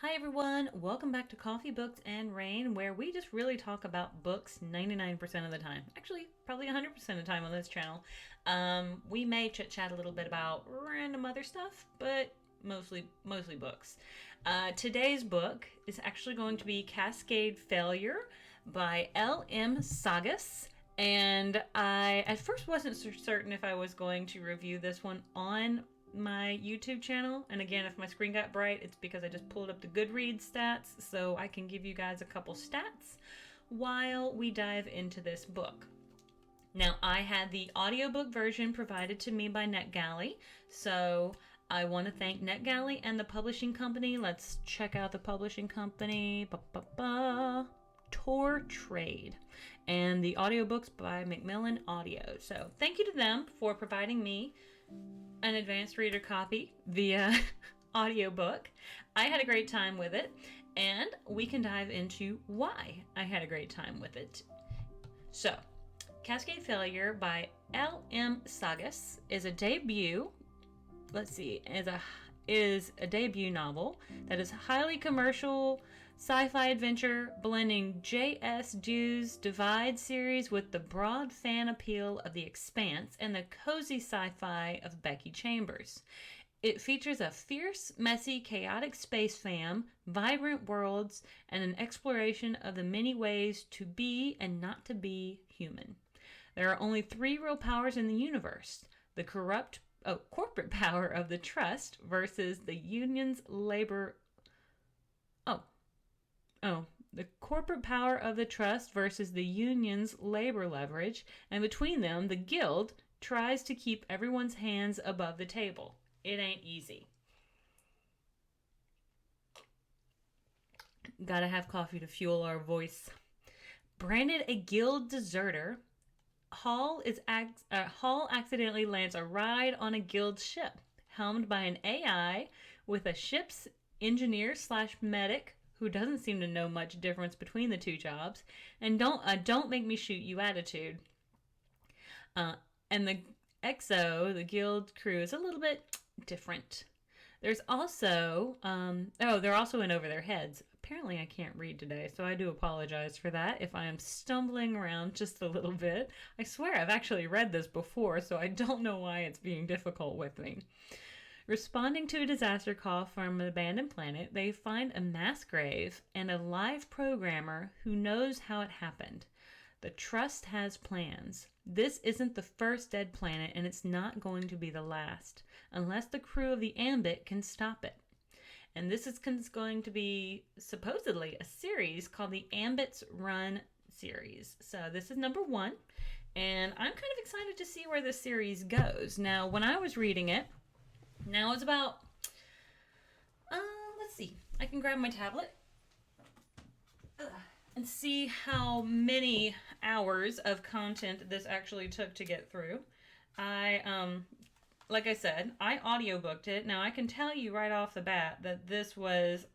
Hi everyone, welcome back to Coffee, Books, and Rain, where we just really talk about books 99% of the time. Actually, probably 100% of the time on this channel. We may chit-chat a little bit about random other stuff, but mostly books. Today's book is actually going to be Cascade Failure by L.M. Sagas. And I at first wasn't certain if I was going to review this one on my YouTube channel. And again, if my screen got bright, it's because I just pulled up the Goodreads stats, so I can give you guys a couple stats while we dive into this book. Now, I had the audiobook version provided to me by NetGalley, so I want to thank NetGalley and the publishing company. Let's check out the publishing company. Tor Trade, and the audiobooks by Macmillan Audio. So thank you to them for providing me an advanced reader copy via audiobook. I had a great time with it, and we can dive into why I had a great time with it. So, Cascade Failure by L.M. Sagas is a debut. Is a debut novel that is highly commercial sci-fi adventure, blending J.S. Dew's Divide series with the broad fan appeal of The Expanse and the cozy sci-fi of Becky Chambers. It features a fierce, messy, chaotic space fam, vibrant worlds, and an exploration of the many ways to be and not to be human. There are only three real powers in the universe: the corporate power of the trust versus the union's labor. The corporate power of the trust versus the union's labor leverage, and between them, the guild tries to keep everyone's hands above the table. It ain't easy. Gotta have coffee to fuel our voice. Branded a guild deserter, Hall accidentally lands a ride on a guild ship, helmed by an AI with a ship's engineer/medic who doesn't seem to know much difference between the two jobs, and don't make me shoot you attitude. And the XO, the guild crew, is a little bit different. There's also they're also in over their heads. Apparently I can't read today, so I do apologize for that if I am stumbling around just a little bit. I swear I've actually read this before, so I don't know why it's being difficult with me. Responding to a disaster call from an abandoned planet, they find a mass grave and a live programmer who knows how it happened. The Trust has plans. This isn't the first dead planet, and it's not going to be the last, unless the crew of the Ambit can stop it. And this is going to be supposedly a series called the Ambit's Run series. So this is number 1, and I'm kind of excited to see where this series goes. Now, when I was reading it, now it's about, let's see, I can grab my tablet and see how many hours of content this actually took to get through. Like I said, I audiobooked it. Now I can tell you right off the bat that this was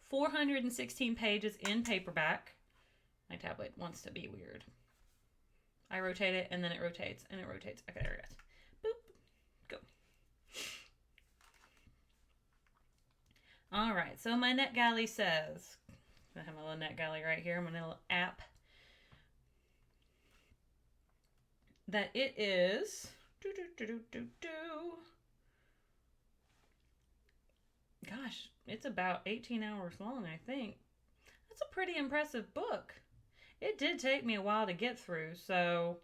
416 pages in paperback. My tablet wants to be weird. I rotate it and then it rotates and it rotates. Okay, there it is. Boop. Go. Alright, so my NetGalley says, I have my little NetGalley right here, my little app, that it is gosh, it's about 18 hours long, I think. That's a pretty impressive book. It did take me a while to get through, so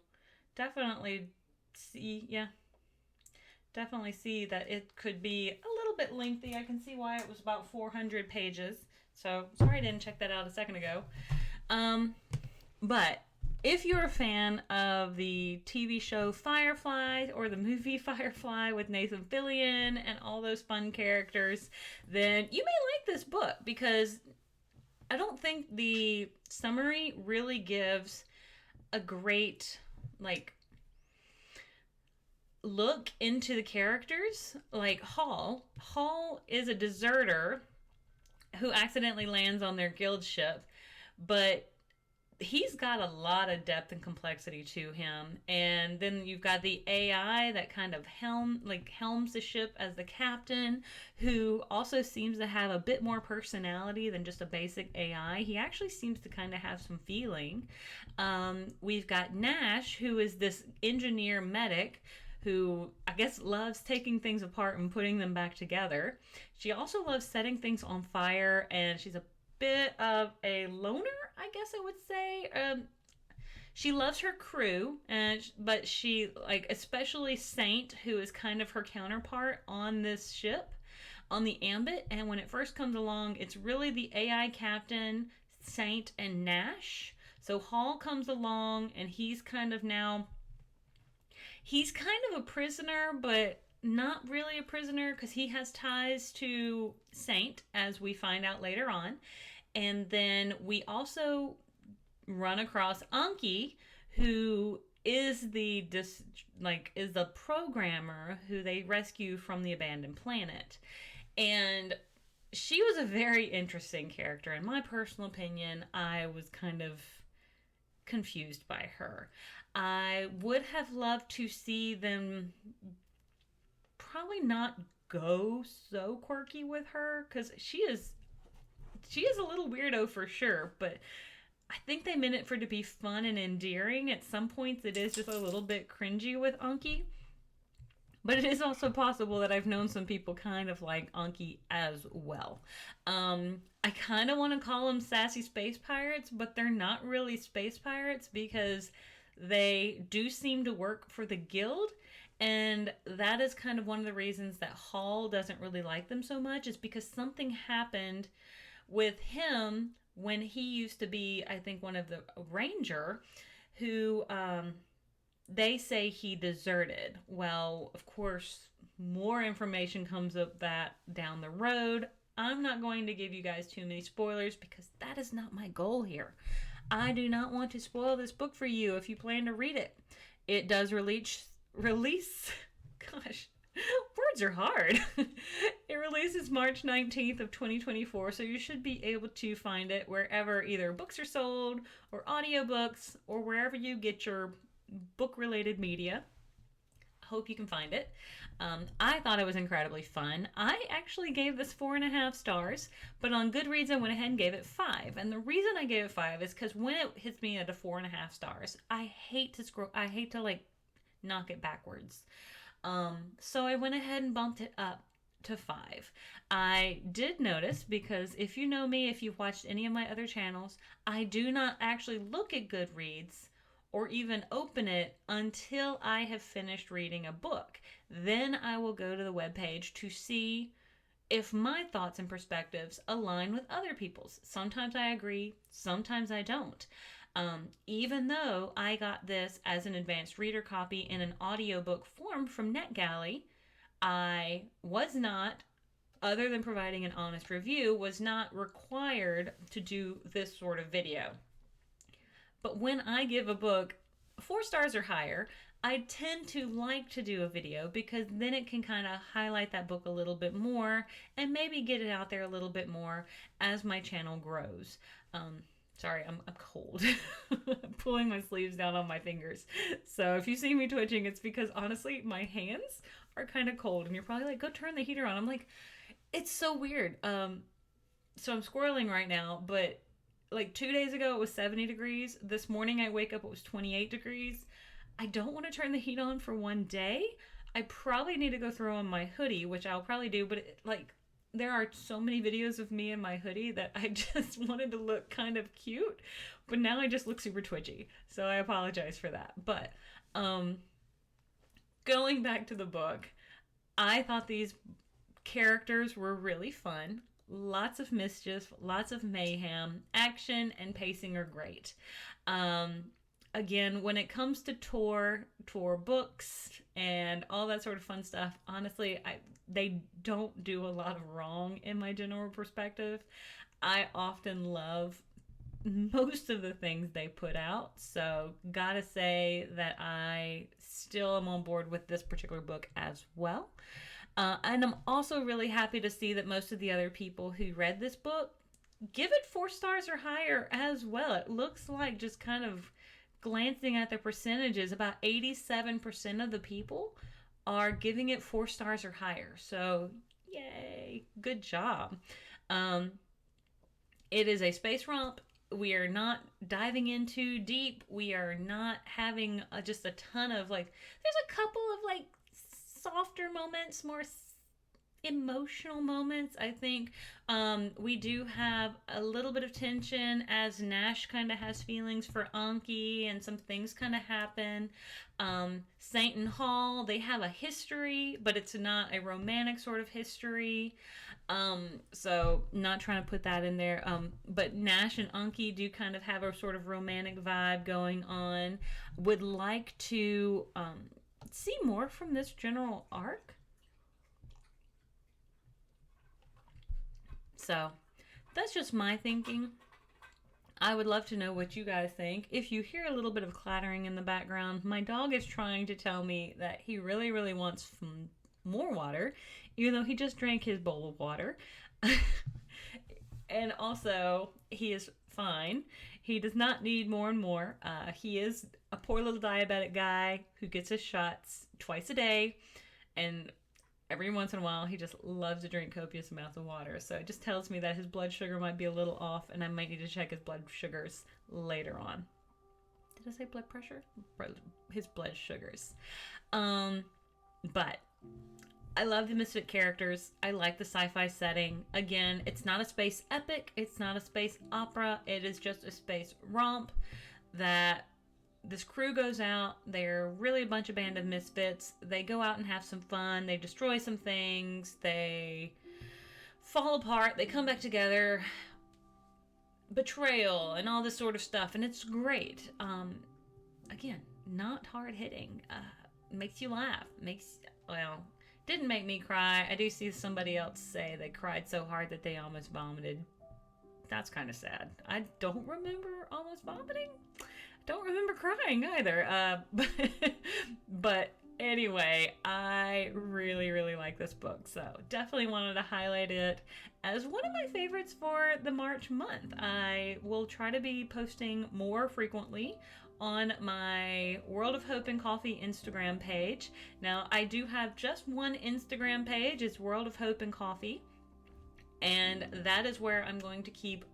definitely see that it could be a little bit lengthy. I can see why it was about 400 pages. So, sorry I didn't check that out a second ago. But if you're a fan of the TV show Firefly or the movie Firefly with Nathan Fillion and all those fun characters, then you may like this book, because I don't think the summary really gives a great, look into the characters. Like Hall is a deserter who accidentally lands on their guild ship, but he's got a lot of depth and complexity to him. And then you've got the AI that kind of helms the ship as the captain, who also seems to have a bit more personality than just a basic AI. He actually seems to kind of have some feeling. We've got Nash, who is this engineer medic who I guess loves taking things apart and putting them back together. She also loves setting things on fire, and she's a bit of a loner, I guess I would say. She loves her crew, but she like especially Saint, who is kind of her counterpart on this ship, on the Ambit. And when it first comes along, it's really the AI captain, Saint, and Nash. So Hall comes along, and he's kind of a prisoner, but not really a prisoner because he has ties to Saint, as we find out later on. And then we also run across Anki, who is is the programmer who they rescue from the abandoned planet. And she was a very interesting character. In my personal opinion, I was kind of confused by her. I would have loved to see them probably not go so quirky with her, because she is a little weirdo for sure, but I think they meant it for it to be fun and endearing. At some points, it is just a little bit cringy with Anki. But it is also possible that I've known some people kind of like Anki as well. I kind of want to call them sassy space pirates, but they're not really space pirates because they do seem to work for the guild. And that is kind of one of the reasons that Hall doesn't really like them so much, is because something happened with him when he used to be, I think, one of the ranger who they say he deserted. Well, of course, more information comes up that down the road. I'm not going to give you guys too many spoilers because that is not my goal here. I do not want to spoil this book for you if you plan to read it. It does release gosh, words are hard. It releases March 19th of 2024, so you should be able to find it wherever either books are sold or audiobooks or wherever you get your book-related media. I hope you can find it. I thought it was incredibly fun. I actually gave this 4.5 stars, but on Goodreads I went ahead and gave it 5. And the reason I gave it 5 is because when it hits me at a 4.5 stars, I hate to scroll. I hate to like knock it backwards. So I went ahead and bumped it up to 5. I did notice, because if you know me, if you've watched any of my other channels, I do not actually look at Goodreads or even open it until I have finished reading a book. Then I will go to the webpage to see if my thoughts and perspectives align with other people's. Sometimes I agree, sometimes I don't. Even though I got this as an advanced reader copy in an audiobook form from NetGalley, I was not, other than providing an honest review, was not required to do this sort of video. But when I give a book 4 stars or higher, I tend to like to do a video because then it can kind of highlight that book a little bit more and maybe get it out there a little bit more as my channel grows. Sorry, I'm cold. I'm pulling my sleeves down on my fingers. So if you see me twitching, it's because honestly, my hands are kind of cold. And you're probably like, go turn the heater on. I'm like, it's so weird. So I'm squirreling right now, but like 2 days ago, it was 70 degrees. This morning, I wake up, it was 28 degrees. I don't want to turn the heat on for one day. I probably need to go throw on my hoodie, which I'll probably do, but there are so many videos of me in my hoodie that I just wanted to look kind of cute, but now I just look super twitchy. So I apologize for that. But going back to the book, I thought these characters were really fun. Lots of mischief, lots of mayhem, action and pacing are great. Again, when it comes to Tor books and all that sort of fun stuff, honestly, they don't do a lot of wrong in my general perspective. I often love most of the things they put out, so gotta say that I still am on board with this particular book as well. And I'm also really happy to see that most of the other people who read this book give it 4 stars or higher as well. It looks like, just kind of glancing at the percentages, about 87% of the people are giving it 4 stars or higher. So, yay, good job. Um, it is a space romp. We are not diving in too deep. We are not having just a ton of like, there's a couple of like softer moments, more emotional moments. I think we do have a little bit of tension as Nash kind of has feelings for Anki, and some things kind of happen. Saint and Hall, they have a history, but it's not a romantic sort of history. So not trying to put that in there. But Nash and Anki do kind of have a sort of romantic vibe going on. Would like to see more from this general arc. So that's just my thinking. I would love to know what you guys think. If you hear a little bit of clattering in the background, my dog is trying to tell me that he really, really wants more water, even though he just drank his bowl of water. And also, he is fine. He does not need more and more. He is a poor little diabetic guy who gets his shots twice a day, and every once in a while he just loves to drink copious amounts of water. So it just tells me that his blood sugar might be a little off, and I might need to check his blood sugars later on. Did I say blood pressure? His blood sugars. But I love the Misfit characters. I like the sci-fi setting. Again, it's not a space epic. It's not a space opera. It is just a space romp that this crew goes out. They're really a bunch of band of misfits. They go out and have some fun. They destroy some things. They fall apart. They come back together. Betrayal and all this sort of stuff. And it's great. Again, not hard hitting. Makes you laugh. Didn't make me cry. I do see somebody else say they cried so hard that they almost vomited. That's kind of sad. I don't remember almost vomiting. Don't remember crying either. But anyway, I really, really like this book. So definitely wanted to highlight it as one of my favorites for the March month. I will try to be posting more frequently on my World of Hope and Coffee Instagram page. Now, I do have just one Instagram page. It's World of Hope and Coffee. And that is where I'm going to keep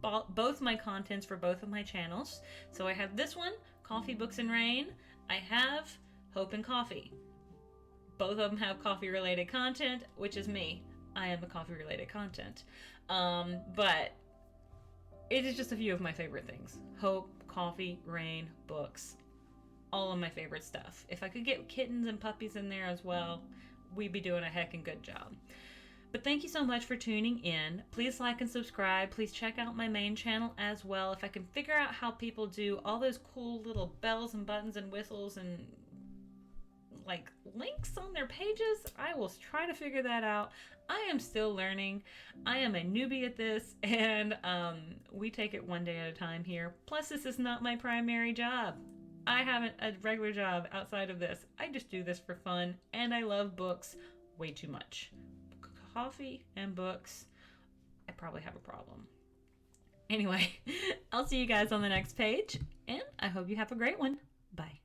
both my contents for both of my channels. So I have this one, Coffee, Books, and Rain. I have Hope and Coffee. Both of them have coffee-related content, which is me. I am a coffee-related content. But it is just a few of my favorite things. Hope, coffee, rain, books. All of my favorite stuff. If I could get kittens and puppies in there as well, we'd be doing a heckin' good job. But thank you so much for tuning in. Please like and subscribe. Please check out my main channel as well. If I can figure out how people do all those cool little bells and buttons and whistles and like links on their pages, I will try to figure that out. I am still learning. I am a newbie at this, and we take it one day at a time here. Plus, this is not my primary job. I haven't a regular job outside of this. I just do this for fun, and I love books way too much. Coffee and books, I probably have a problem. Anyway, I'll see you guys on the next page, and I hope you have a great one. Bye.